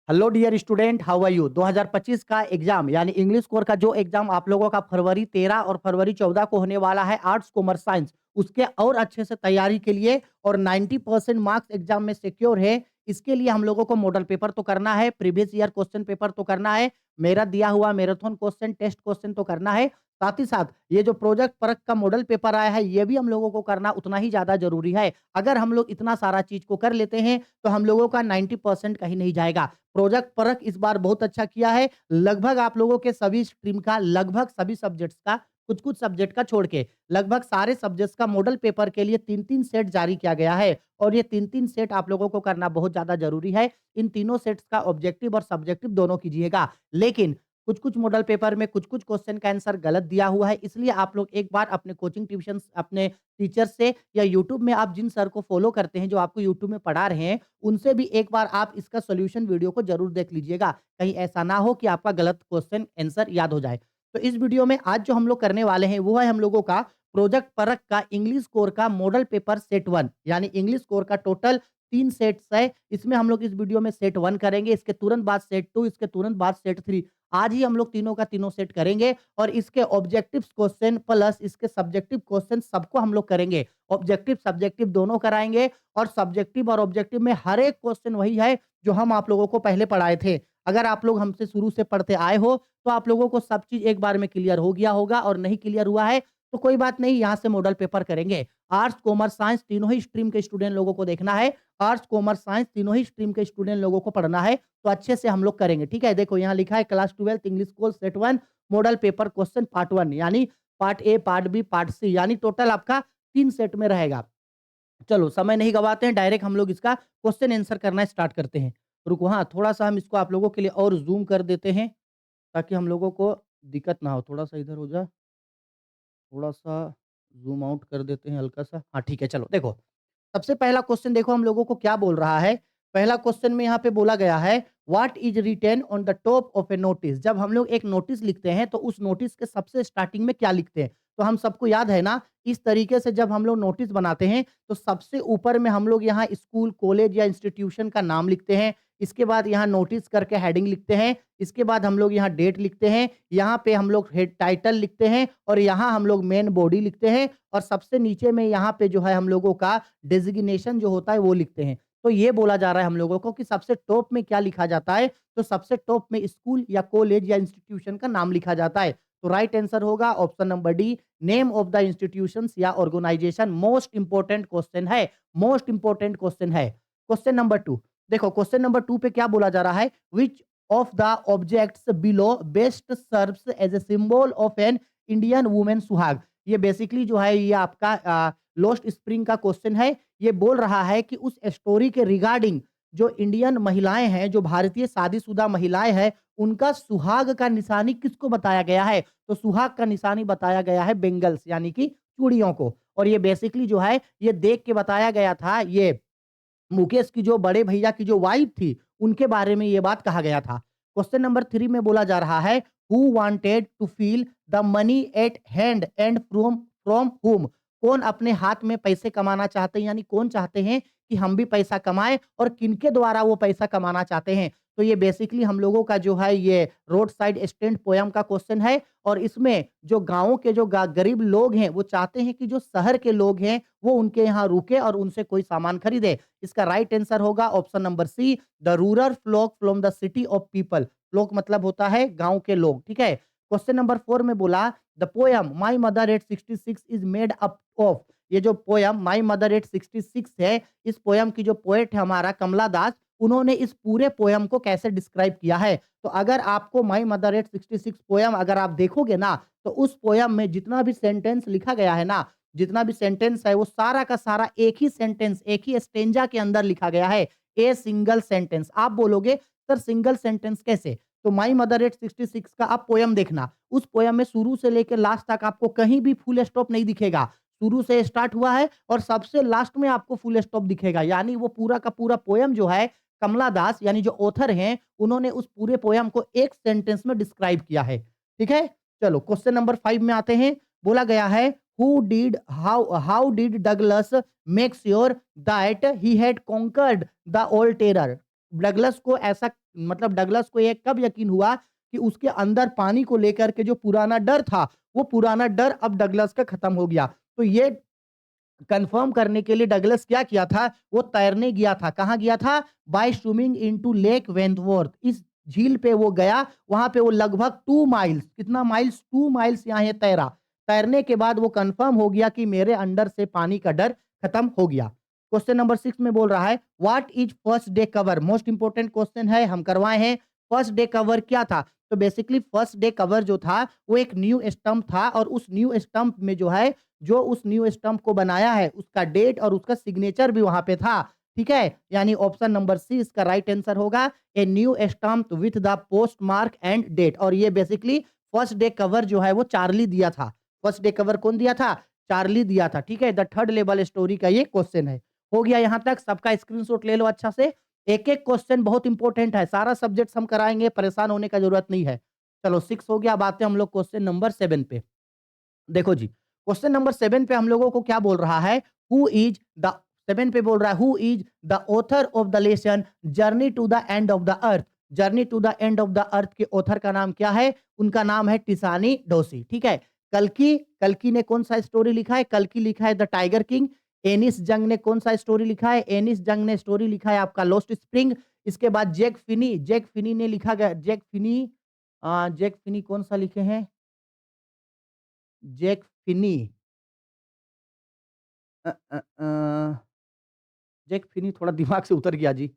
Hello dear student, how are you. 2025 का exam यानी English core का जो एग्जाम आप लोगों का फरवरी 13 और फरवरी 14 को होने वाला है, आर्ट्स कॉमर्स साइंस, उसके और अच्छे से तैयारी के लिए और 90% मार्क्स एग्जाम में सिक्योर है। इसके लिए हम लोगों को मॉडल पेपर तो करना है, प्रीवियस ईयर क्वेश्चन पेपर तो करना है, मेरा दिया हुआ मैराथन क्वेश्चन टेस्ट क्वेश्चन तो करना है। साथ ही साथ ये जो प्रोजेक्ट परख का मॉडल पेपर आया है, ये भी हम लोगों को करना उतना ही ज्यादा जरूरी है। अगर हम लोग इतना सारा चीज को कर लेते हैं तो हम लोगों का 90% कहीं नहीं जाएगा। प्रोजेक्ट परख इस बार बहुत अच्छा किया है। लगभग आप लोगों के सभी स्ट्रीम का, लगभग सभी सब्जेक्ट्स का, कुछ कुछ सब्जेक्ट का छोड़ के लगभग सारे सब्जेक्ट्स का मॉडल पेपर के लिए तीन तीन सेट जारी किया गया है। और ये तीन तीन सेट आप लोगों को करना बहुत ज्यादा जरूरी है। इन तीनों सेट्स का ऑब्जेक्टिव और सब्जेक्टिव दोनों कीजिएगा। लेकिन कुछ कुछ मॉडल पेपर में कुछ कुछ क्वेश्चन का आंसर गलत दिया हुआ है, इसलिए आप लोग एक बार अपने कोचिंग ट्यूशन, अपने टीचर से या यूट्यूब में आप जिन सर को फॉलो करते हैं, जो आपको यूट्यूब में पढ़ा रहे हैं, उनसे भी एक बार आप इसका सॉल्यूशन वीडियो को जरूर देख लीजिएगा। कहीं ऐसा ना हो कि आपका गलत क्वेश्चन आंसर याद हो जाए। तो इस वीडियो में आज जो हम लोग करने वाले हैं वो है हम लोगों का प्रोजेक्ट परख का इंग्लिश कोर का मॉडल पेपर सेट 1, यानी इंग्लिश कोर का टोटल 3 सेट्स है। इसमें हम लोग इस वीडियो में सेट 1 करेंगे, इसके तुरंत बाद सेट 2, इसके तुरंत बाद सेट 3। आज ही हम लोग तीनों का तीनों सेट करेंगे और इसके ऑब्जेक्टिव क्वेश्चन प्लस इसके सब्जेक्टिव क्वेश्चन सबको हम लोग करेंगे। ऑब्जेक्टिव सब्जेक्टिव दोनों कराएंगे और सब्जेक्टिव और ऑब्जेक्टिव में हर एक क्वेश्चन वही है जो हम आप लोगों को पहले पढ़ाए थे। अगर आप लोग हमसे शुरू से पढ़ते आए हो तो आप लोगों को सब चीज एक बार में क्लियर हो गया होगा, और नहीं क्लियर हुआ है तो कोई बात नहीं, यहाँ से मॉडल पेपर करेंगे। आर्ट्स कॉमर्स साइंस तीनों ही स्ट्रीम के स्टूडेंट लोगों को देखना है, आर्ट्स कॉमर्स साइंस तीनों ही स्ट्रीम के स्टूडेंट लोगों को पढ़ना है, तो अच्छे से हम लोग करेंगे। ठीक है, देखो यहाँ लिखा है class 12 English course set 1 model paper question part 1, यानी part A, part B, part C, यानी टोटल आपका 3 सेट में रहेगा। चलो समय नहीं गवाते हैं, डायरेक्ट हम लोग इसका क्वेश्चन आंसर करना स्टार्ट करते हैं। रुको, हाँ थोड़ा सा हम इसको आप लोगों के लिए और जूम कर देते हैं ताकि हम लोगों को दिक्कत ना हो। थोड़ा सा इधर हो जा, थोड़ा सा ज़ूम आउट कर देते हैं हल्का सा। हाँ, ठीक है, चलो देखो। सबसे पहला क्वेश्चन देखो हम लोगों को क्या बोल रहा है। पहला क्वेश्चन में यहाँ पे बोला गया है, what is written on the top of a notice. जब हम लोग एक नोटिस लिखते हैं तो उस नोटिस के सबसे स्टार्टिंग में क्या लिखते हैं? तो हम सबको याद है ना, इस तरीके से जब हम लोग नोटिस बनाते हैं तो सबसे ऊपर में हम लोग यहाँ स्कूल, कॉलेज या इंस्टीट्यूशन का नाम लिखते हैं। इसके बाद यहाँ नोटिस करके हेडिंग लिखते हैं। इसके बाद हम लोग यहाँ डेट लिखते हैं। यहाँ पे हम लोग हेड टाइटल लिखते हैं और यहाँ हम लोग मेन बॉडी लिखते हैं। और सबसे नीचे में यहाँ पे जो है हम लोगों का डेजिग्नेशन जो होता है वो लिखते हैं। तो ये बोला जा रहा है हम लोगों को कि सबसे टॉप में क्या लिखा जाता है, तो सबसे टॉप में स्कूल या कॉलेज या इंस्टीट्यूशन का नाम लिखा जाता है। तो राइट आंसर होगा option number D, name of the institutions या ऑर्गेनाइजेशन। मोस्ट इंपोर्टेंट क्वेश्चन है, मोस्ट इंपोर्टेंट क्वेश्चन है। क्वेश्चन नंबर 2, देखो क्वेश्चन नंबर 2 पे क्या बोला जा रहा है, which of the objects below best serves as a symbol of an Indian women suhag. ये बेसिकली जो है ये आपका लोस्ट स्प्रिंग का क्वेश्चन है। ये बोल रहा है कि उस स्टोरी के रिगार्डिंग जो इंडियन महिलाएं हैं, जो भारतीय शादीशुदा महिलाएं हैं, उनका सुहाग का निशानी किसको बताया गया है? तो सुहाग का निशानी बताया गया है बेंगल्स, यानी कि चूड़ियों को। और ये बेसिकली जो है ये देख के बताया गया था, ये मुकेश की जो बड़े भैया की जो वाइफ थी, उनके बारे में ये बात कहा गया था। क्वेश्चन नंबर 3 में बोला जा रहा है, who wanted to feel the money at hand and from from whom। कौन अपने हाथ में पैसे कमाना चाहते हैं, यानी कौन चाहते हैं कि हम भी पैसा कमाएं, और किनके द्वारा वो पैसा कमाना चाहते हैं? तो ये बेसिकली हम लोगों का जो है ये रोड साइड स्टैंड पोयम का क्वेश्चन है। और इसमें जो गाँव के जो गरीब लोग हैं वो चाहते हैं कि जो शहर के लोग हैं वो उनके यहाँ रुके और उनसे कोई सामान खरीदे। इसका राइट आंसर होगा option number C, the rural flock from the city of people. Flock मतलब होता है गांव के लोग। ठीक है, क्वेश्चन नंबर 4 में बोला, the poem my mother eight 66 is made up of. ये जो पोयम माई मदर एट 66 है, इस पोयम की जो पोएट है हमारा कमला दास, उन्होंने इस पूरे पोयम को कैसे डिस्क्राइब किया है? तो अगर आपको माई मदर एट 66 पोयम अगर आप देखोगे ना, तो उस पोयम में जितना भी सेंटेंस लिखा गया है ना, जितना भी सेंटेंस है वो सारा का सारा एक ही सेंटेंस, एक ही स्टेंजा के अंदर लिखा गया है। A single sentence. आप बोलोगे सर सिंगल सेंटेंस कैसे? तो माई मदर एट 66 का आप पोयम देखना, उस पोयम में शुरू से लेकर लास्ट तक आपको कहीं भी फुल स्टॉप नहीं दिखेगा। शुरू से स्टार्ट हुआ है और सबसे लास्ट में आपको फुल स्टॉप दिखेगा, यानी वो पूरा का पूरा पोयम जो है कमला दास यानी जो ऑथर हैं, उन्होंने उस पूरे पोयम को एक सेंटेंस में डिस्क्राइब किया है। ठीक है, चलो क्वेश्चन नंबर 5 में आते हैं। बोला गया है, how did Douglas make sure that he had conquered the old terror। Douglas को ऐसा मतलब डगलस को ये कब यकीन हुआ कि उसके अंदर पानी को लेकर के जो पुराना डर था, वो पुराना डर अब डगलस का खत्म हो गया। तो ये कंफर्म करने के लिए डगलस क्या किया था, वो तैरने गया था। कहाँ गया था? By swimming into lake Wentworth. इस झील पे वो गया, वहां पे वो लगभग 2 माइल्स, कितना माइल्स? 2 माइल्स यहाँ ये तैरा। तैरने के बाद वो कंफर्म हो गया कि मेरे अंदर से पानी का डर खत्म हो गया। क्वेश्चन नंबर 6 में बोल रहा है what is first day cover? Most important question है, हम करवाए हैं। फर्स्ट डे कवर क्या था? तो बेसिकली फर्स्ट डे कवर जो था वो एक न्यू स्टंप था, और उस न्यू स्टंप में जो है, जो उस न्यू स्टंप को बनाया है उसका डेट और उसका सिग्नेचर भी वहां पे था। ठीक है, यानी ऑप्शन नंबर सी इसका राइट आंसर होगा, a new stamp with the post mark and date. और ये बेसिकली फर्स्ट डे कवर जो है वो चार्ली दिया था। फर्स्ट डे कवर कौन दिया था? चार्ली दिया था। ठीक है, द थर्ड लेवल स्टोरी का ये क्वेश्चन है। हो गया यहां तक, सबका स्क्रीनशॉट ले लो अच्छा से। एक एक क्वेश्चन बहुत इंपॉर्टेंट है, सारा सब्जेक्ट हम कराएंगे, परेशान होने का जरूरत नहीं है। चलो 6 हो गया, अब आते हैं हम लोग क्वेश्चन नंबर 7 पे। देखो जी, क्वेश्चन नंबर 7 पे हम लोगों को क्या बोल रहा है, हु इज द 7 पे बोल रहा है who is the author of the lesson journey to the end of the earth. Journey to the end of the earth के ऑथर का नाम क्या है? उनका नाम है टिसानी डोसी। ठीक है, कल्कि, कल्कि ने कौन सा स्टोरी लिखा है? कल्कि लिखा है द टाइगर किंग। एनिस जंग ने कौन सा स्टोरी लिखा है? एनिस जंग ने स्टोरी लिखा है आपका लॉस्ट स्प्रिंग। इसके बाद जैक फिनी, जैक फिनी ने लिखा गया, जैक फिनी, जैक फिनी कौन सा लिखे हैं? जैक फिनी, अ, अ, अ, जैक फिनी थोड़ा दिमाग से उतर गया जी।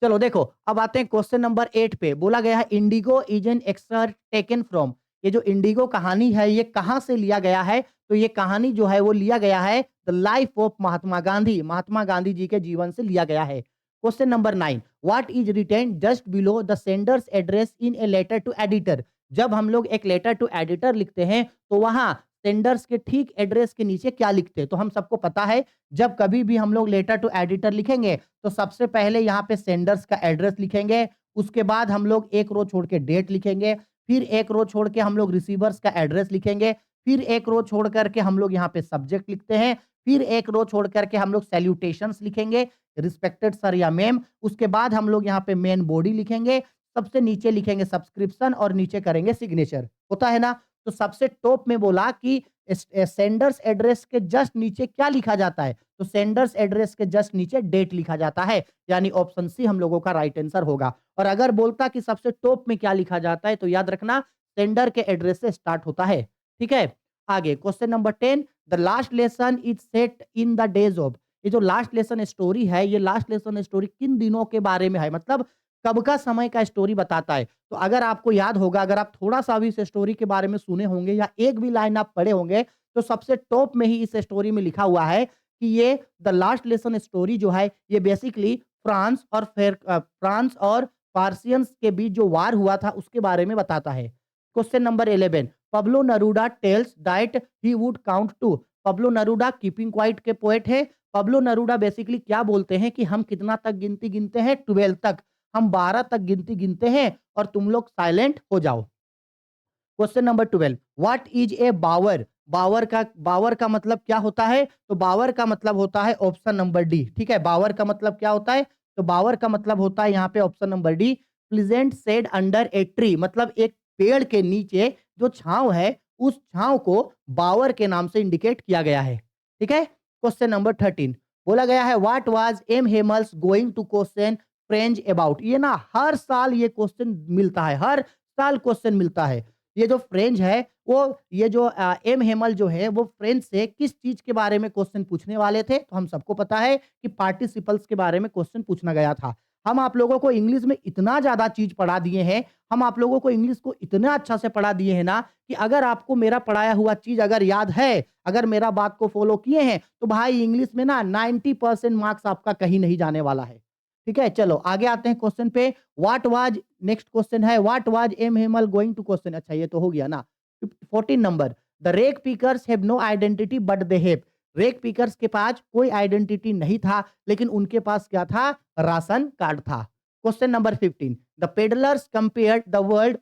चलो देखो, अब आते हैं क्वेश्चन नंबर 8 पे। बोला गया है Indigo is an extract taken from. ये जो इंडिगो कहानी है ये कहाँ से लिया गया है? तो ये कहानी जो है वो लिया गया है the life of Mahatma Gandhi, Mahatma Gandhi ji के जीवन से लिया गया है। Question number 9, what is written just below the sender's address in a letter to editor. जब हम लोग एक लेटर टू एडिटर लिखते हैं तो वहां सेंडर्स के ठीक एड्रेस के नीचे क्या लिखते हैं? तो हम सबको पता है, जब कभी भी हम लोग लेटर टू एडिटर लिखेंगे तो सबसे पहले यहाँ पे सेंडर्स का एड्रेस लिखेंगे, उसके बाद हम लोग एक रो छोड़ के डेट लिखेंगे, फिर एक रो छोड़ के हम लोग रिसीवर्स का एड्रेस लिखेंगे, फिर एक रो छोड़ करके हम लोग यहाँ पे सब्जेक्ट लिखते हैं, फिर एक रो छोड़ करके हम लोग सैल्यूटेशंस लिखेंगे, रिस्पेक्टेड सर या मैम। उसके बाद हम लोग यहाँ पे मेन बॉडी लिखेंगे, सबसे नीचे लिखेंगे सब्सक्रिप्शन और नीचे करेंगे सिग्नेचर। होता है ना? तो सबसे टॉप में बोला कि सेंडर्स एड्रेस के जस्ट नीचे क्या लिखा जाता है? तो सेंडर्स एड्रेस के जस्ट नीचे डेट लिखा जाता है, यानी ऑप्शन सी हम लोगों का राइट आंसर होगा। और अगर बोलता कि सबसे टॉप में क्या लिखा जाता है तो याद रखना सेंडर के एड्रेस से स्टार्ट होता है। ठीक है, आगे question number 10, the last lesson is set in the days of. ये जो लास्ट लेसन स्टोरी है, ये लास्ट लेसन स्टोरी किन दिनों के बारे में है, मतलब कब का समय का स्टोरी बताता है? तो अगर आपको याद होगा, अगर आप थोड़ा-सा भी इस स्टोरी के बारे में सुने होंगे या एक भी लाइन आप पढ़े होंगे, तो सबसे टॉप में ही इस स्टोरी में लिखा हुआ है कि ये द लास्ट लेसन स्टोरी जो है, ये बेसिकली फ्रांस और पार्सियंस के बीच जो वार हुआ था, उसके बारे में बताता है। Question number 11, Pablo Neruda tells that he would count to. Pablo Neruda keeping quiet के पोएट है। पब्लो नेरूदा बेसिकली क्या बोलते हैं कि हम कितना तक गिनती गिनते हैं? 12 तक। हम 12 तक गिनती गिनते हैं और तुम लोग साइलेंट हो जाओ। Question number 12, what is a bower? Bower का मतलब क्या होता है? तो बावर का मतलब होता है ऑप्शन नंबर डी। ठीक है, बावर का मतलब क्या होता है? तो बावर का मतलब होता है यहाँ पे option number D, pleasant said under a tree. मतलब एक पेड़ के नीचे जो छांव है, उस छांव को बावर के नाम से इंडिकेट किया गया है। ठीक है, क्वेश्चन नंबर 13, बोला गया है what was M Hamel's going to question French about. ये ना हर साल ये क्वेश्चन मिलता है, हर साल क्वेश्चन मिलता है। ये जो फ्रेंच है, वो ये जो एम हेमल जो है वो फ्रेंच से किस चीज के बारे में क्वेश्चन पूछने वाले थे? तो हम सबको पता है कि पार्टिसिपल्स के बारे में क्वेश्चन पूछना गया था। हम आप लोगों को इंग्लिश में इतना ज्यादा चीज पढ़ा दिए हैं, हम आप लोगों को इंग्लिश को इतना अच्छा से पढ़ा दिए हैं ना, कि अगर आपको मेरा पढ़ाया हुआ चीज अगर याद है, अगर मेरा बात को फॉलो किए हैं, तो भाई इंग्लिश में ना 90% मार्क्स आपका कहीं नहीं जाने वाला है। ठीक है, चलो आगे आते हैं क्वेश्चन पे। व्हाट वाज, नेक्स्ट क्वेश्चन है what was M Hamel going to question. अच्छा ये तो हो गया ना। 14 नंबर, the rag pickers have no identity but they have. Rag pickers के पास कोई आइडेंटिटी नहीं था, लेकिन उनके पास क्या था? राशन कार्ड था। Question number 15, the peddlers compared the world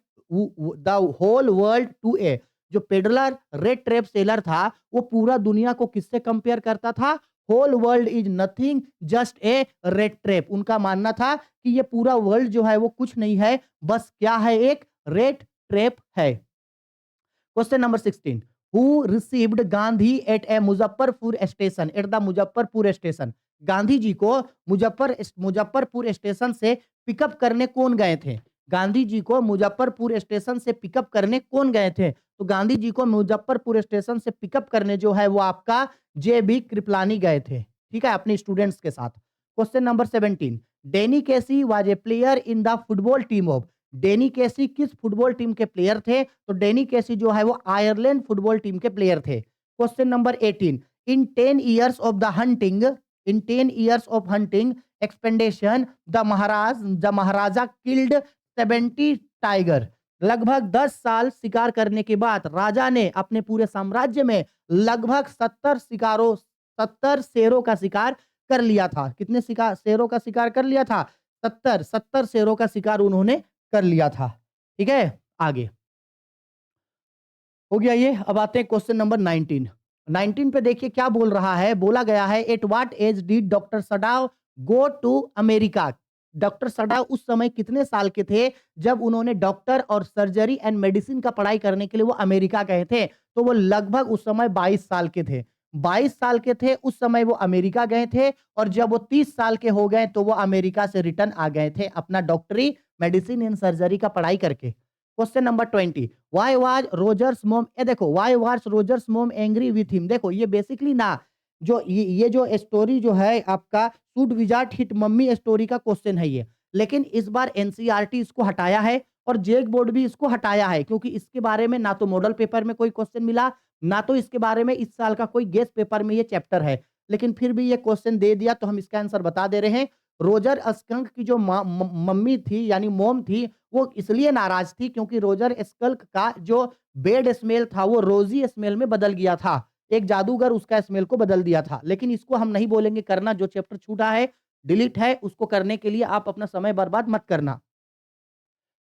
the whole world to a. जो पेडलर रेड ट्रेप सेलर था, वो पूरा दुनिया को किससे कंपेयर करता था? Whole world is nothing just a red trap. उनका मानना था कि ये पूरा वर्ल्ड जो है वो कुछ नहीं है, बस क्या है, एक रेड ट्रैप है। Question number 16, who received Gandhi at a Muzaffarpur station, at the Muzaffarpur station. Gandhi ji को मुजफ्फरपुर स्टेशन से पिकअप करने कौन गए थे? गांधी जी को मुजफ्फरपुर स्टेशन से पिकअप करने कौन गए थे? तो गांधी जी को मुजफ्फरपुर स्टेशन से पिकअप करने जो है वो आपका जे.बी. कृपलानी गए थे, ठीक है, अपने स्टूडेंट्स के साथ। Question number 17, Danny Casey was a player in the football team of. Danny Casey किस फुटबॉल टीम के प्लेयर थे? तो डेनी केसी जो है वो आयरलैंड फुटबॉल टीम के प्लेयर थे। Question number 18, in 10 years of the hunting, in 10 years of hunting expedition the Maharaja killed 70 tiger. लगभग 10 साल शिकार करने के बाद राजा ने अपने पूरे साम्राज्य में लगभग 70 शेरों का शिकार कर लिया था। कितने शिकार शेरों का शिकार कर लिया था? 70 शेरों का शिकार उन्होंने कर लिया था। ठीक है, आगे हो गया ये। अब आते हैं क्वेश्चन नंबर 19। 19 पे देखिए क्या बोल रहा है, बोला गया है at what age did doctor Sadao go to America. Doctor Sadao उस समय कितने साल के थे जब उन्होंने डॉक्टर और सर्जरी एंड मेडिसिन का पढ़ाई करने के लिए वो अमेरिका गए थे? तो वो लगभग उस समय 22 साल के थे। 22 साल के थे उस समय वो अमेरिका गए थे, और जब वो 30 साल के हो गए तो वो अमेरिका से रिटर्न आ गए थे अपना डॉक्टरी मेडिसिन एंड सर्जरी का पढ़ाई करके। Question number 20, why was Rogers mom, ये देखो why was Rogers mom angry with him. देखो ये बेसिकली ना जो ये जो स्टोरी जो है आपका shoot wizard hit mummy story का क्वेश्चन है ये, लेकिन इस बार एनसीईआरटी इसको हटाया है और जेक बोर्ड भी इसको हटाया है, क्योंकि इसके बारे में ना तो मॉडल पेपर में कोई क्वेश्चन मिला, ना तो इसके बारे में इस साल का कोई गेस्ट पेपर में ये चैप्टर है, लेकिन फिर भी ये क्वेश्चन दे दिया तो हम इसका आंसर बता दे रहे हैं। रोजर स्कंक की जो मम्मी थी यानी मोम थी, वो इसलिए नाराज थी क्योंकि रोजर स्कल्क का जो बेड स्मेल था वो रोजी स्मेल में बदल गया था। एक जादूगर उसका स्मेल को बदल दिया था, लेकिन इसको हम नहीं बोलेंगे करना, जो चैप्टर छूटा है डिलीट है, उसको करने के लिए आप अपना समय बर्बाद मत करना।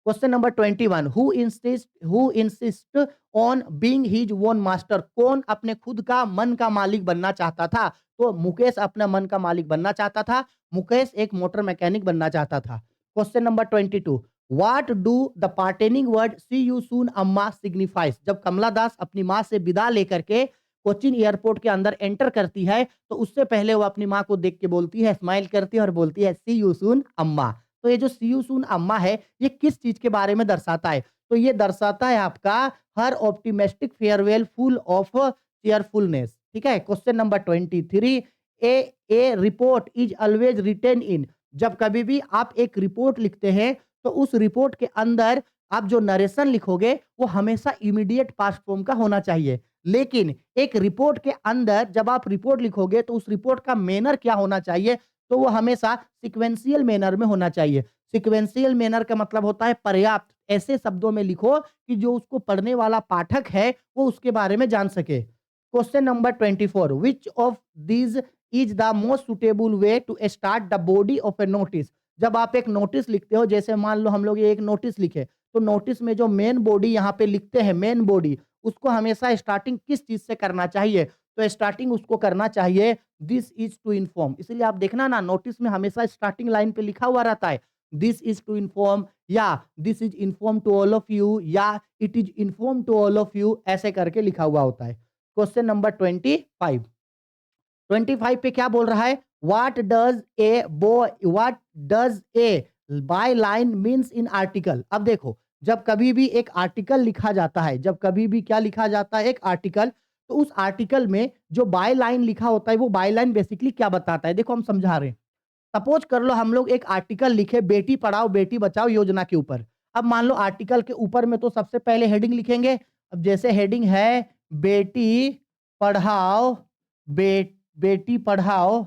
Question number 21, who insist on being his own master. कौन अपने खुद का मन का मालिक बनना चाहता था? तो मुकेश अपना मन का मालिक बनना चाहता था। मुकेश एक मोटर मैकेनिक बनना चाहता था। Question number 22, what do the parting word see you soon Amma signifies. जब कमला दास अपनी माँ से विदा लेकर के कोचिन एयरपोर्ट के अंदर एंटर करती है तो उससे पहले वो अपनी माँ को देख के बोलती है, स्माइल करती है और बोलती है सी यू सून अम्मा। तो ये जो सी यू सून अम्मा है ये किस चीज के बारे में दर्शाता है? तो ये दर्शाता है आपका हर optimistic farewell full of cheerfulness. ठीक है, question number 23, a report is always written in. जब कभी भी आप एक रिपोर्ट लिखते हैं तो उस रिपोर्ट के अंदर आप जो नरेशन लिखोगे वो हमेशा इमीडिएट पास्ट फॉर्म का होना चाहिए, लेकिन एक रिपोर्ट के अंदर जब आप रिपोर्ट लिखोगे तो उस रिपोर्ट का मैनर क्या होना चाहिए? तो वो हमेशा सीक्वेंशियल मैनर में होना चाहिए। सीक्वेंशियल मैनर का मतलब होता है पर्याप्त, ऐसे शब्दों में लिखो कि जो उसको पढ़ने वाला पाठक है वो उसके बारे में जान सके। Question number 24, which of these is the most suitable way to start the body of a notice. जब आप एक नोटिस लिखते हो, जैसे मान लो हम लोग ये एक नोटिस लिखे, तो नोटिस में जो मेन बॉडी यहाँ पे लिखते हैं, मेन बॉडी, उसको हमेशा स्टार्टिंग किस चीज से करना चाहिए? तो स्टार्टिंग उसको करना चाहिए दिस इज टू इन्फॉर्म। इसलिए आप देखना ना नोटिस में हमेशा स्टार्टिंग लाइन पे लिखा हुआ रहता है दिस इज टू इन्फॉर्म, या this is inform to all of you, या it is inform to all of you, ऐसे करके लिखा हुआ होता है। क्वेश्चन नंबर 25 पे क्या बोल रहा है? What does a by line means in article. अब देखो जब कभी भी एक आर्टिकल लिखा जाता है, जब कभी भी क्या लिखा जाता है, एक आर्टिकल, तो उस आर्टिकल में जो बाय लाइन लिखा होता है वो बाय लाइन बेसिकली क्या बताता है? देखो हम समझा रहे हैं। सपोज कर लो हम लोग एक आर्टिकल लिखे बेटी पढ़ाओ बेटी बचाओ योजना के ऊपर। अब मान लो आर्टिकल के ऊपर में तो सबसे पहले हेडिंग लिखेंगे। अब जैसे हेडिंग है बेटी पढ़ाओ बेटी पढ़ाओ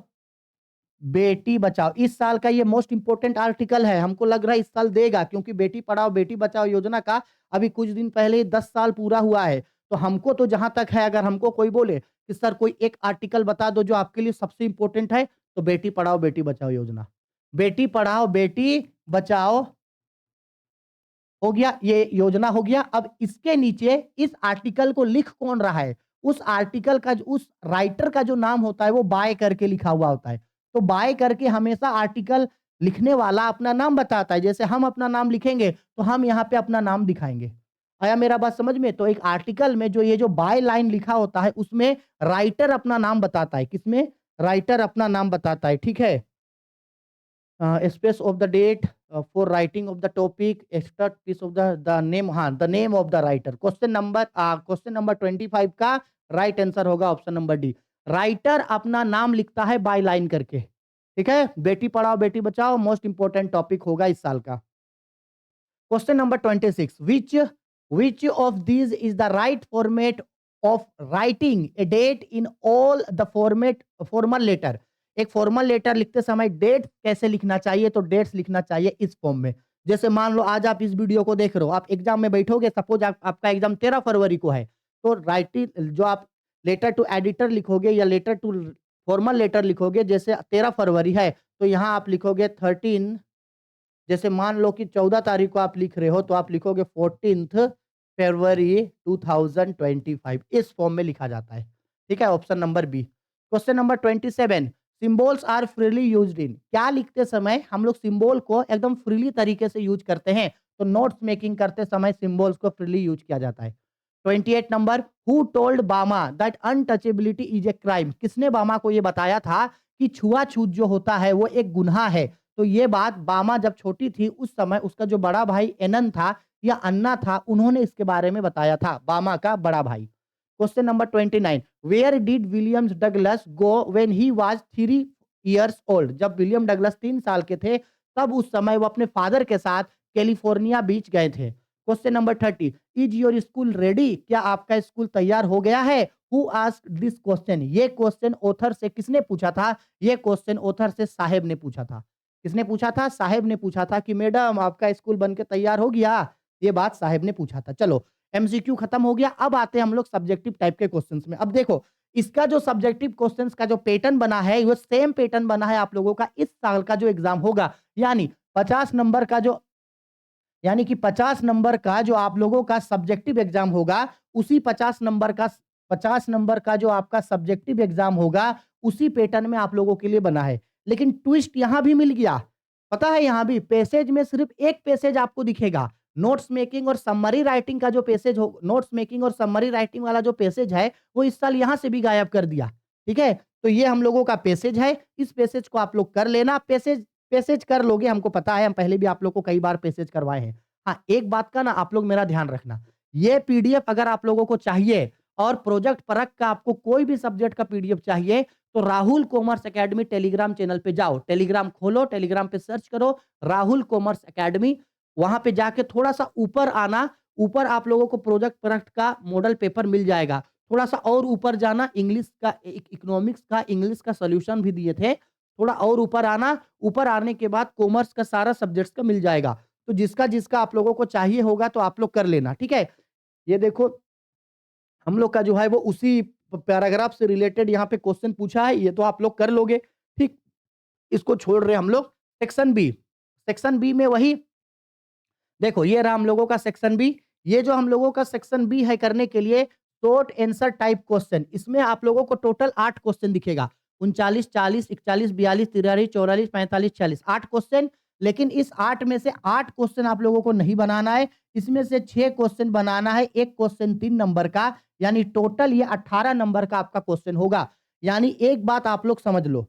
बेटी बचाओ। इस साल का ये मोस्ट इंपोर्टेंट आर्टिकल है, हमको लग रहा है इस साल देगा, क्योंकि बेटी पढ़ाओ बेटी बचाओ योजना का अभी कुछ दिन पहले 10 साल पूरा हुआ है। तो हमको तो जहां तक है, अगर हमको कोई बोले कि सर कोई एक आर्टिकल बता दो जो आपके लिए सबसे इंपॉर्टेंट है, तो बेटी पढ़ाओ बेटी बचाओ योजना। बेटी पढ़ाओ बेटी बचाओ हो गया, ये योजना हो गया। अब इसके नीचे इस आर्टिकल को लिख कौन रहा है? उस आर्टिकल का उस राइटर का जो नाम होता है वो बाय करके लिखा हुआ होता है। तो बाय करके हमेशा आर्टिकल लिखने वाला अपना नाम बताता है। जैसे हम अपना नाम लिखेंगे तो हम यहाँ पे अपना नाम दिखाएँगे। आया मेरा बात समझ में? तो एक आर्टिकल में जो ये जो बाय लाइन लिखा होता है उसमें राइटर अपना नाम बताता है। किसमें? राइटर अपना नाम बताता है, ठीक है? space of the date for writing of the topic, extra piece of the name, हाँ, the name of the writer। Question number 25 का राइट आंसर होगा ऑप्शन नंबर डी। राइटर अपना नाम लिखता है बाय लाइन करके, ठीक है? Beti Padhao Beti Bachao most important topic होगा इस साल का। Question number 26, which of these is the right format of writing a date in all the formal letter। एक फॉर्मल लेटर लिखते समय डेट कैसे लिखना चाहिए? तो डेट्स लिखना चाहिए इस फॉर्म में। जैसे मान लो आज आप इस वीडियो को देख रहे हो, आप एग्जाम में बैठोगे, सपोज आपका एग्जाम 13 फरवरी को है, तो राइटिंग जो आप लेटर टू एडिटर लिखोगे या लेटर टू फॉर्मल लेटर लिखोगे, जैसे 13 फरवरी है तो यहाँ आप लिखोगे 13। जैसे मान लो कि 14 तारीख को आप लिख रहे हो तो आप लिखोगे 14th फरवरी 2025। इस फॉर्म में लिखा जाता है, ठीक है? Option number B. Question number 27, symbols are freely used in. क्या लिखते समय हम लोग सिंबल को एकदम फ्रीली तरीके से यूज करते हैं? तो नोट्स मेकिंग करते समय सिंबल्स को फ्रीली यूज किया जाता है। 28 नंबर, हु टोल्ड बामा that untouchability is a crime. किसने बामा को ये बताया था कि छुआछूत जो होता है वो एक गुनाह है? तो ये बात बामा जब छोटी थी उस समय उसका जो बड़ा भाई एनन था या अन्ना था, उन्होंने इसके बारे में बताया था, बामा का बड़ा भाई। Question number 29, where did Williams Douglas go when he was 3 years old. जब विलियम डगलस 3 साल के थे तब उस समय वो अपने फादर के साथ कैलिफोर्निया बीच गए थे। Question number 30, is your school ready. क्या आपका स्कूल तैयार हो गया है? Who asked this question. ये क्वेश्चन ऑथर से किसने पूछा था? ये क्वेश्चन ऑथर से साहेब ने पूछा था। किसने पूछा था? साहेब ने पूछा था कि मैडम आपका स्कूल बनके तैयार हो गया। ये बात साहेब ने पूछा था। चलो एमसीक्यू खत्म हो गया। अब आते हैं हम लोग सब्जेक्टिव टाइप के क्वेश्चंस में। अब देखो इसका जो सब्जेक्टिव क्वेश्चंस का जो पैटर्न बना है वो सेम पैटर्न बना है आप लोगों का इस साल का जो एग्जाम होगा। यानी 50 नंबर का जो यानी कि 50 नंबर का जो आप लोगों का सब्जेक्टिव एग्जाम होगा, उसी 50 नंबर का जो आपका सब्जेक्टिव एग्जाम होगा उसी पैटर्न में आप लोगों के लिए बना है। लेकिन ट्विस्ट यहां भी मिल गया। पता है यहां भी पैसेज में सिर्फ एक पैसेज आपको दिखेगा। नोट्स मेकिंग और समरी राइटिंग का जो पैसेज हो, नोट्स मेकिंग और समरी राइटिंग वाला जो पैसेज है वो इस साल यहां से भी गायब कर दिया। ठीक है, तो ये हम लोगों का पैसेज है। इस पैसेज को आप लोग कर लेना। पैसेज पैसेज कर लोगे, हमको पता है, हम पहले भी आप लोग को कई बार पैसेज करवाए हैं। हाँ, एक बात का ना आप लोग मेरा ध्यान रखना, ये पीडीएफ अगर आप लोगों को चाहिए और प्रोजेक्ट परख का आपको कोई भी सब्जेक्ट का पीडीएफ चाहिए तो Rahul commerce academy Telegram channel पे जाओ, टेलीग्राम खोलो, टेलीग्राम पे सर्च करो राहुल कॉमर्स एकेडमी। वहां पे जाके थोड़ा सा ऊपर आना, ऊपर आप लोगों को प्रोजेक्ट परख का मॉडल पेपर मिल जाएगा। थोड़ा सा और ऊपर जाना, इंग्लिश का इकोनॉमिक्स का इंग्लिश का सोल्यूशन भी दिए थे। थोड़ा और ऊपर आना, ऊपर आने के बाद कॉमर्स का सारा सब्जेक्ट्स का मिल जाएगा। तो जिसका जिसका आप लोगों को चाहिए होगा तो आप लोग कर लेना, ठीक है। ये देखो हम लोग का जो है वो उसी पैराग्राफ से रिलेटेड यहाँ पे क्वेश्चन पूछा है, ये तो आप लोग कर लोगे, ठीक। इसको छोड़ रहे हम लोग सेक्शन बी। सेक्शन बी में वही देखो, ये रहा हम लोगों का सेक्शन बी। ये जो हम लोगों का सेक्शन बी है करने के लिए शॉर्ट आंसर टाइप क्वेश्चन, इसमें आप लोगों को टोटल 8 क्वेश्चन दिखेगा। 39, 40, 41, 42, 43, 44, 45, 46, 8 क्वेश्चन। लेकिन इस 8 में से 8 क्वेश्चन आप लोगों को नहीं बनाना है, इसमें से 6 क्वेश्चन बनाना है। एक क्वेश्चन 3 नंबर का, यानी टोटल ये 18 नंबर का आपका क्वेश्चन होगा। यानी एक बात आप लोग समझ लो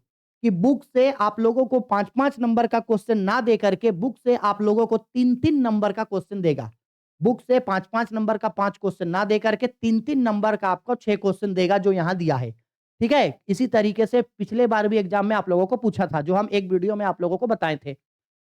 कि बुक से आप लोगों को 5-5 नंबर का क्वेश्चन ना दे करके बुक से आप लोगों को 3-3 नंबर का क्वेश्चन देगा। बुक से 5-5 नंबर का 5 क्वेश्चन ना दे करके 3-3 नंबर का आपको 6 क्वेश्चन देगा जो यहां दिया है। ठीक है, इसी तरीके से पिछले बार भी एग्जाम में आप लोगों को पूछा था, जो हम एक वीडियो में आप लोगों को बताए थे।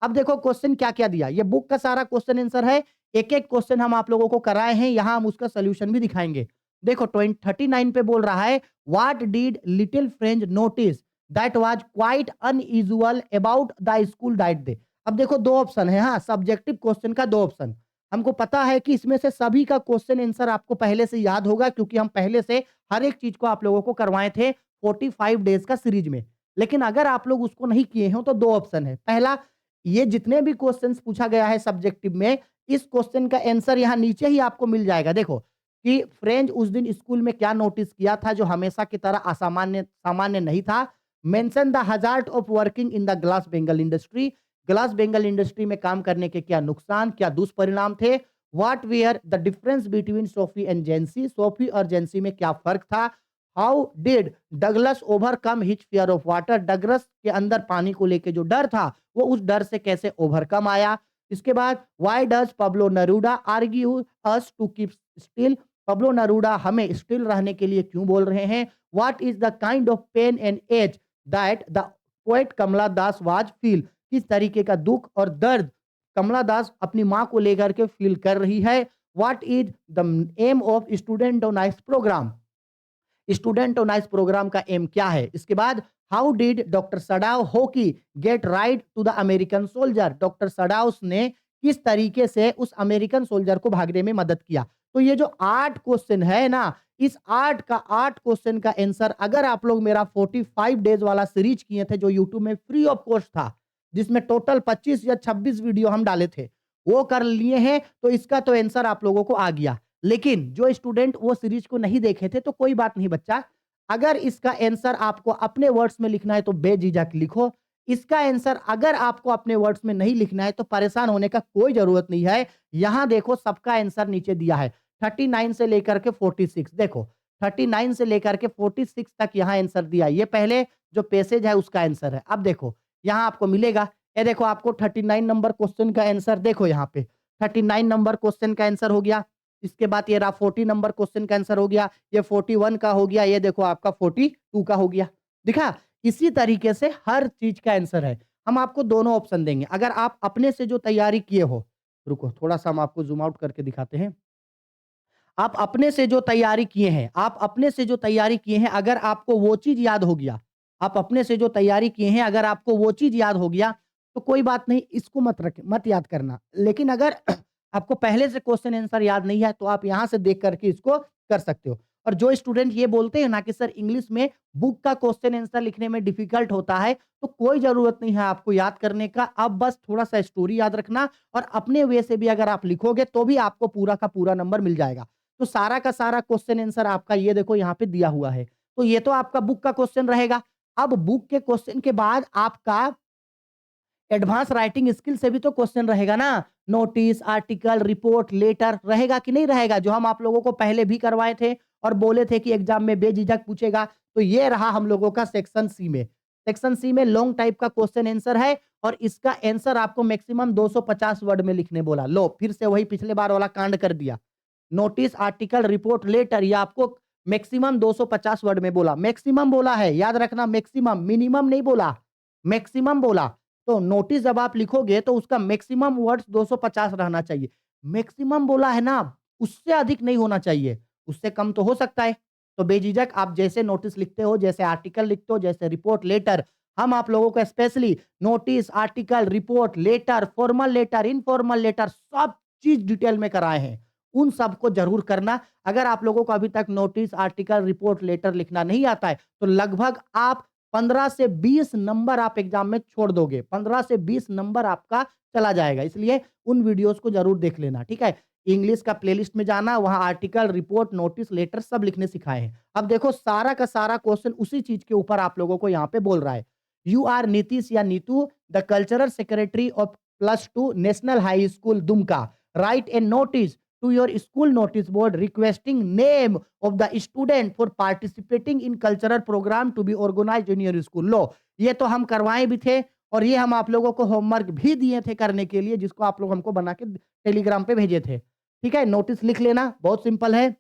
अब देखो क्वेश्चन क्या क्या दिया, ये बुक का सारा क्वेश्चन आंसर है। एक एक क्वेश्चन हम आप लोगों को कराए हैं, यहां हम उसका सोल्यूशन भी दिखाएंगे। देखो 39 पे बोल रहा है, what did little French notice that was quite unusual about the school diet day. अब देखो 2 ऑप्शन है, हाँ, सब्जेक्टिव क्वेश्चन का 2 ऑप्शन। हमको पता है कि इसमें से सभी का क्वेश्चन आंसर आपको पहले से याद होगा, क्योंकि हम पहले से हर एक चीज को आप लोगों को करवाए थे 45 डेज का सीरीज में। लेकिन अगर आप लोग उसको नहीं किए हो तो 2 ऑप्शन है। पहला, ये जितने भी क्वेश्चंस पूछा गया है सब्जेक्टिव में, इस क्वेश्चन का आंसर यहां नीचे ही आपको मिल जाएगा। देखो कि फ्रेंच उस दिन स्कूल में क्या नोटिस किया था जो हमेशा की तरह असामान्य सामान्य नहीं था। Mention the hazard of working in the glass bangle industry. Glass bangle industry में काम करने के क्या नुकसान, क्या दुष्परिणाम थे। What were the difference between Sophie and Jansie. Sophie और जेंसी में क्या फर्क था। How did Douglas overcome his fear of water. Douglas के अंदर पानी को लेके जो डर था वो उस डर से कैसे ओवरकम आया। इसके बाद why does Pablo Neruda argue us to keep still. Pablo Neruda हमें स्टिल रहने के लिए क्यों बोल रहे हैं। What is the kind of pain and age that the poet Kamala Das was feel. किस तरीके का दुख और दर्द कमला दास अपनी माँ को लेकर के फील कर रही है। What is the aim of student on ice program. Student on ice program का एम क्या है। इसके बाद how did doctor Sadao Hoki get right to the American soldier. Doctor Sadao's ने किस तरीके से उस अमेरिकन सोल्जर को भागने में मदद किया। तो ये जो 8 क्वेश्चन है ना, इस 8 क्वेश्चन का आंसर अगर आप लोग मेरा 45 डेज वाला सीरीज किए थे जो यूट्यूब में फ्री ऑफ कॉस्ट था, जिसमें टोटल 25 या 26 वीडियो हम डाले थे, वो कर लिए हैं, तो इसका तो आंसर आप लोगों को आ गया। लेकिन जो स्टूडेंट वो सीरीज को नहीं देखे थे तो कोई बात नहीं बच्चा, अगर इसका आंसर आपको अपने वर्ड्स में लिखना है तो बेझिझक लिखो। इसका आंसर अगर आपको अपने वर्ड्स में नहीं लिखना है तो परेशान होने का कोई जरूरत नहीं है। यहां देखो सबका आंसर नीचे दिया है 39 से लेकर के 46। देखो 39 से लेकर के 46 तक यहाँ आंसर दिया है। ये पहले जो पैसेज है उसका आंसर है। अब देखो यहाँ आपको मिलेगा, ये देखो आपको 39 नंबर क्वेश्चन का आंसर देखो यहाँ पे 39 नंबर क्वेश्चन का आंसर हो गया। इसके बाद ये रहा 40 नंबर क्वेश्चन का आंसर हो गया, ये 41 का हो गया, ये देखो आपका 42 का हो गया। दिखा, इसी तरीके से हर चीज का आंसर है। हम आपको दोनों ऑप्शन देंगे। अगर आप अपने से जो तैयारी किए हो, रुको थोड़ा सा हम आपको जूम आउट करके दिखाते हैं। आप अपने से जो तैयारी किए हैं, आप अपने से जो तैयारी किए हैं, अगर आपको वो चीज याद हो गया, आप अपने से जो तैयारी किए हैं अगर आपको वो चीज याद हो गया तो कोई बात नहीं, इसको मत याद करना। लेकिन अगर आपको पहले से क्वेश्चन आंसर याद नहीं है तो आप यहां से देख करके इसको कर सकते हो। और जो स्टूडेंट ये बोलते हैं ना कि सर इंग्लिश में बुक का क्वेश्चन आंसर लिखने में डिफिकल्ट होता है, तो कोई जरूरत नहीं है आपको याद करने का। अब बस थोड़ा सा स्टोरी याद रखना और अपने वे से भी अगर आप लिखोगे तो भी आपको पूरा का पूरा नंबर मिल जाएगा। तो सारा का सारा क्वेश्चन आंसर आपका ये देखो यहाँ पे दिया हुआ है। तो ये तो आपका बुक का क्वेश्चन रहेगा। अब बुक के क्वेश्चन के बाद आपका एडवांस राइटिंग स्किल से भी तो क्वेश्चन रहेगा ना। नोटिस, आर्टिकल, रिपोर्ट, लेटर रहेगा कि नहीं रहेगा, जो हम आप लोगों को पहले भी करवाए थे और बोले थे कि एग्जाम में बेझिझक पूछेगा। तो ये रहा हम लोगों का सेक्शन सी में। सेक्शन सी में लॉन्ग टाइप का क्वेश्चन आंसर है और इसका आंसर आपको मैक्सिमम 250 वर्ड में लिखने बोला। लो फिर से वही पिछले बार वाला कांड कर दिया। नोटिस, आर्टिकल, रिपोर्ट, लेटर, ये आपको मैक्सिमम 250 वर्ड में बोला। मैक्सिमम बोला है, याद रखना, मैक्सिमम, मिनिमम नहीं बोला, मैक्सिमम बोला। तो नोटिस जब आप लिखोगे तो उसका मैक्सिमम वर्ड्स 250 रहना चाहिए। मैक्सिमम बोला है ना, उससे अधिक नहीं होना चाहिए, उससे कम तो हो सकता है। तो बेझिझक आप जैसे नोटिस लिखते हो, जैसे आर्टिकल लिखते हो, जैसे रिपोर्ट, लेटर, हम आप लोगों को specially notice, article, report, letter, formal letter, informal letter सब चीज डिटेल में कराए हैं। उन सबको जरूर करना। अगर आप लोगों को अभी तक नोटिस, आर्टिकल, रिपोर्ट, लेटर लिखना नहीं आता है तो लगभग आप 15 से 20 नंबर आप एग्जाम में छोड़ दोगे। 15 से 20 नंबर आपका चला जाएगा। इसलिए उन वीडियोस को जरूर देख लेना, ठीक है। इंग्लिश का प्लेलिस्ट में जाना, वहां आर्टिकल, रिपोर्ट, नोटिस, लेटर सब लिखने सिखाए हैं। अब देखो सारा का सारा क्वेश्चन उसी चीज के ऊपर आप लोगों को यहाँ पे बोल रहा है। यू आर नीतीश या Neetu the cultural secretary of +2 national high school Dumka. Right A notice to your school notice board requesting name of the student for participating in cultural program to be organized in your school। लो ये तो हम करवाए भी थे और ये हम आप लोगों को होमवर्क भी दिए थे करने के लिए, जिसको आप लोग हमको बना के टेलीग्राम पे भेजे थे। ठीक है, नोटिस लिख लेना, बहुत सिंपल है।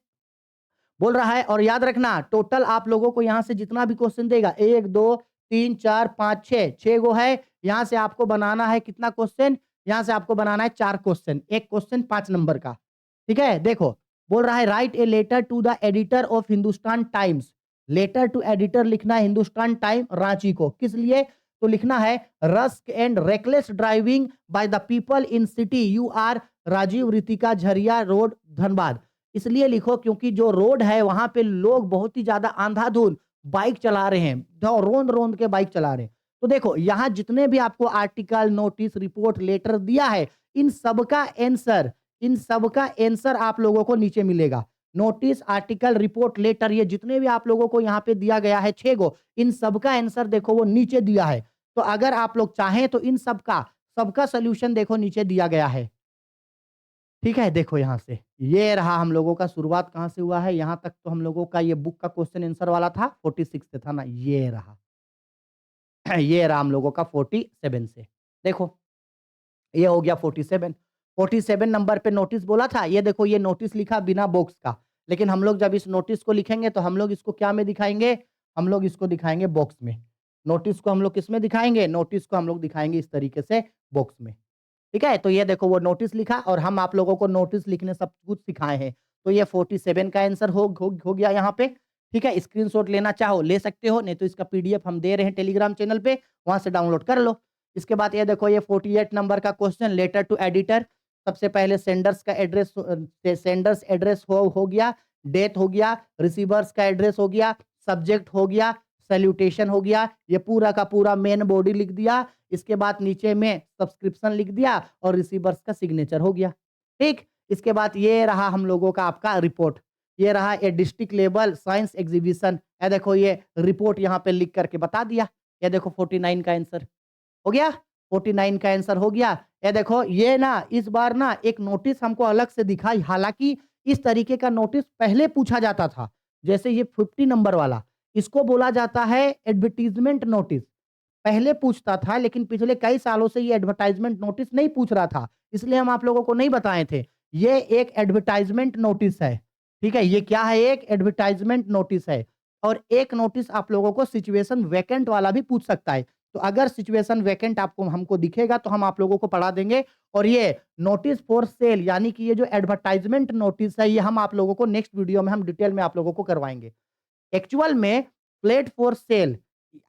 बोल रहा है और याद रखना टोटल आप लोगों को यहाँ से जितना भी क्वेश्चन देगा 1 2 3 4 5 6 गो है। यहाँ से आपको बनाना है कितना क्वेश्चन, यहाँ से आपको बनाना है 4 क्वेश्चन, एक क्वेश्चन 5 नंबर का। ठीक है, देखो बोल रहा है write a letter to the editor of Hindustan Times. Letter to editor लिखना है हिंदुस्तान टाइम रांची को। किस लिए? तो लिखना है rash and reckless driving by the people in city you are Rajiv Ritika Jharia road Dhanbad. इसलिए लिखो क्योंकि जो रोड है वहां पे लोग बहुत ही ज्यादा अंधाधुंध बाइक चला रहे हैं, रोंद रोंद के बाइक चला रहे हैं। तो देखो यहाँ जितने भी आपको आर्टिकल, नोटिस, रिपोर्ट, लेटर दिया है, इन सबका आंसर आप लोगों को नीचे मिलेगा। नोटिस, आर्टिकल, रिपोर्ट, लेटर, ये जितने भी आप लोगों को यहाँ पे दिया गया है 6 गो, इन सबका आंसर देखो वो नीचे दिया है। तो अगर आप लोग चाहें तो इन सबका सबका सॉल्यूशन देखो नीचे दिया गया है। ठीक है, देखो यहाँ से, ये रहा हम लोगों का शुरुआत कहाँ से हुआ है, यहाँ तक तो हम लोगों का ये बुक का क्वेश्चन आंसर वाला था, 46 से था ना, ये रहा। ये रहा हम लोगों का 47 से। देखो, ये हो गया 47। 47 नंबर पे नोटिस बोला था, ये देखो ये नोटिस लिखा बिना बॉक्स का। लेकिन हम लोग जब इस नोटिस को लिखेंगे तो हम लोग इसको क्या में दिखाएँगे? हम लोग इसको दिखाएँगे बॉक्स में। नोटिस को हम लोग किसमें दिखाएँगे? नोटिस को हम लोग दिखाएँगे इस तरीके से बॉक्स में। ठीक है? तो ये देखो वो नोटिस लिखा और हम आप लोगों को नोटिस लिखने सब कुछ सिखाए हैं। तो ये 47 का आंसर हो गया यहाँ पे। ठीक है? स्क्रीनशॉट लेना चाहो ले सकते हो, नहीं तो इसका पीडीएफ हम दे रहे हैं टेलीग्राम चैनल पे, वहाँ से डाउनलोड कर लो। इसके बाद ये देखो ये 48 नंबर का क्वेश्चन लेटर टू एडिटर। सबसे पहले सेंडर्स का एड्रेस सेंडर्स एड्रेस हो गया, डेट हो गया, रिसीवर्स का एड्रेस हो गया, सब्जेक्ट हो गया, सैल्यूटेशन हो गया, ये पूरा का पूरा मेन बॉडी लिख दिया। इसके बाद नीचे में सब्सक्रिप्शन लिख दिया और रिसीवर्स का सिग्नेचर हो गया। ठीक? इसके बाद ये रहा हम लोगों का आपका रिपोर्ट। ये रहा ए डिस्ट्रिक्ट लेवल साइंस एग्जीबिशन। ये देखो ये रिपोर्ट यहाँ पे लिख करके बता दिया। ये देखो 49 का आंसर हो गया। 49 का आंसर हो गया। ये देखो ये ना इस बार ना एक नोटिस हमको अलग से दिखाई, हालांकि इस तरीके का नोटिस पहले पूछा जाता था। जैसे ये 50 नंबर वाला, इसको बोला जाता है एडवर्टाइजमेंट नोटिस। पहले पूछता था, लेकिन पिछले कई सालों से ये एडवर्टाइजमेंट नोटिस नहीं पूछ रहा था, इसलिए हम आप लोगों को नहीं बताए थे। ये एक एडवर्टाइजमेंट नोटिस है। ठीक है? ये क्या है? एक एडवर्टाइजमेंट नोटिस है। और एक नोटिस आप लोगों को सिचुएशन वैकेंट वाला भी पूछ सकता है। तो अगर सिचुएशन वैकेंट आपको हमको दिखेगा तो हम आप लोगों को पढ़ा देंगे। और ये नोटिस फॉर सेल यानी कि ये जो एडवर्टाइजमेंट नोटिस है, ये हम आप लोगों को नेक्स्ट वीडियो में हम डिटेल में आप लोगों को करवाएंगे। एक्चुअल में फ्लैट फॉर सेल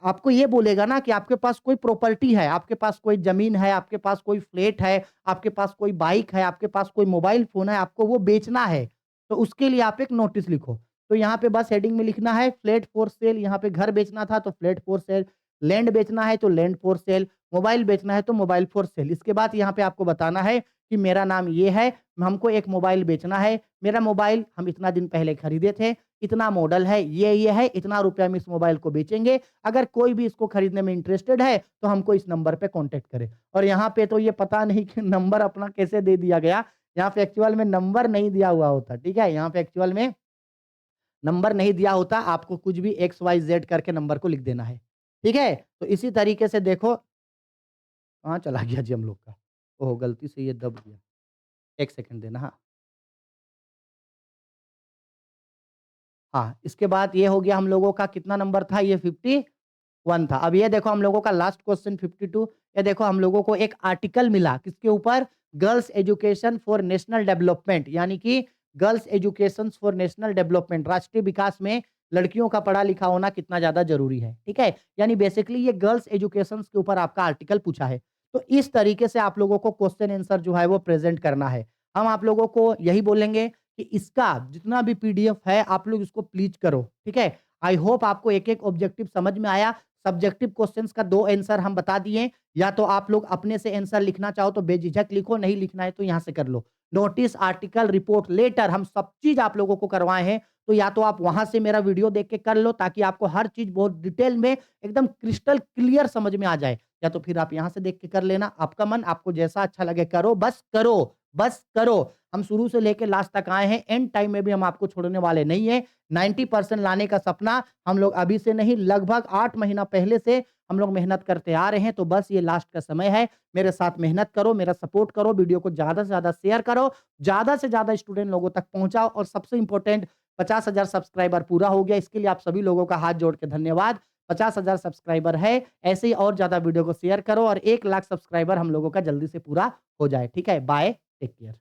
आपको ये बोलेगा ना कि आपके पास कोई प्रॉपर्टी है, आपके पास कोई जमीन है, आपके पास कोई फ्लैट है, आपके पास कोई बाइक है, आपके पास कोई मोबाइल फोन है, आपको वो बेचना है, तो उसके लिए आप एक नोटिस लिखो। तो यहाँ पे बस हेडिंग में लिखना है फ्लैट फॉर सेल। यहाँ पे घर बेचना था तो फ्लैट फॉर सेल, लैंड बेचना है तो लैंड फॉर सेल, मोबाइल बेचना है तो मोबाइल फॉर सेल। इसके बाद यहाँ पे आपको बताना है कि मेरा नाम ये है, हमको एक मोबाइल बेचना है, मेरा मोबाइल हम इतना दिन पहले खरीदे थे, इतना मॉडल है, ये है, इतना रुपया में इस मोबाइल को बेचेंगे। अगर कोई भी इसको खरीदने में इंटरेस्टेड है तो हमको इस नंबर पे कांटेक्ट करे। और यहाँ पे तो ये पता नहीं कि नंबर अपना कैसे दे दिया गया। यहाँ पे एक्चुअल में नंबर नहीं दिया हुआ होता। ठीक है? यहाँ पे एक्चुअल में नंबर नहीं दिया होता, आपको कुछ भी एक्स वाई जेड करके नंबर को लिख देना है। ठीक है? तो इसी तरीके से देखो, कहाँ चला गया जी हम लोग का? ओह! गलती से ये दब गया। 1 सेकंड देना, हाँ। हाँ, इसके बाद ये हो गया हम लोगों का कितना नंबर था? ये 51 था। अब ये देखो हम लोगों का लास्ट क्वेश्चन 52। ये देखो हम लोगों को एक आर्टिकल मिला, किसके ऊपर? Girls education for national development, यानी कि girls education for national development, राष्ट्रीय विकास में लड़कियों का पढ़ा लिखा होना कितना ज़्यादा ज़रूरी है। ठीक है? यानी बेसिकली ये गर्ल्स एजुकेशन के ऊपर आपका आर्टिकल पूछा है। तो इस तरीके से आप लोगों को क्वेश्चन आंसर जो है वो प्रेज़ेंट करना है। हम आप लोगों को यही बोलेंगे कि इसका जितना भी पीडीएफ है आप लोग इसको प्लीज करो। ठीक है? आई होप आपको एक-एक ऑब्जेक्टिव समझ में आया। सब्जेक्टिव क्वेश्चंस का 2 आंसर हम बता दिए। या तो आप लोग अपने से आंसर लिखना चाहो तो बेझिझक लिखो, नहीं लिखना है तो यहाँ से कर लो। नोटिस, आर्टिकल, रिपोर्ट, लेटर, हम सब चीज़ आप लोगों को करवाए हैं। तो या तो आप वहाँ से मेरा वीडियो देख के कर लो, ताकि आपको हर चीज़ बहुत डिटेल में एकदम क्रिस्टल क्लियर समझ में आ जाए। या तो फिर आप यहाँ से देख के कर लेना। आपका मन, आपको जैसा अच्छा लगे करो, बस करो, बस करो। हम शुरू से लेके लास्ट तक आए हैं, एंड टाइम में भी हम आपको छोड़ने वाले नहीं हैं। 90% लाने का सपना हम लोग अभी से नहीं, लगभग 8 महीना पहले से हम लोग मेहनत करते आ रहे हैं। तो बस ये लास्ट का समय है। मेरे साथ मेहनत करो, मेरा सपोर्ट करो, वीडियो को ज़्यादा से ज़्यादा शेयर करो, ज़्यादा से ज़्यादा स्टूडेंट लोगों तक पहुँचाओ। और सबसे इम्पोर्टेंट, 50,000 सब्सक्राइबर पूरा हो गया। इसके लिए आप सभी लोगों का हाथ जोड़ के धन्यवाद। 50,000 सब्सक्राइबर है, ऐसे ही और ज़्यादा वीडियो को शेयर करो और 1 लाख सब्सक्राइबर हम लोगों का जल्दी से पूरा हो जाए। ठीक है? Bye, take care.